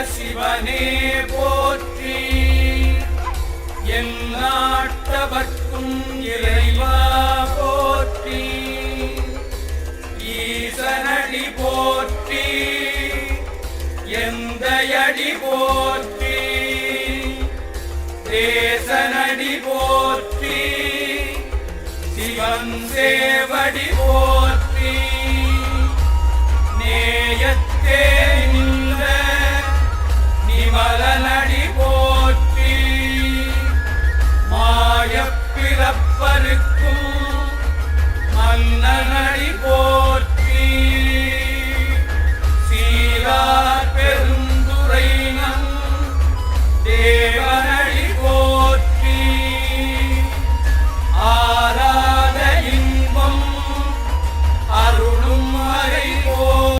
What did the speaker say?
சிவனே போற்றி எந்நாட்டவர்க்கும் இறைவா போற்றி ஈசனடி போற்றி எந்தையடி போற்றி தேசனடி போற்றி சிவன் சேவடி போற்றி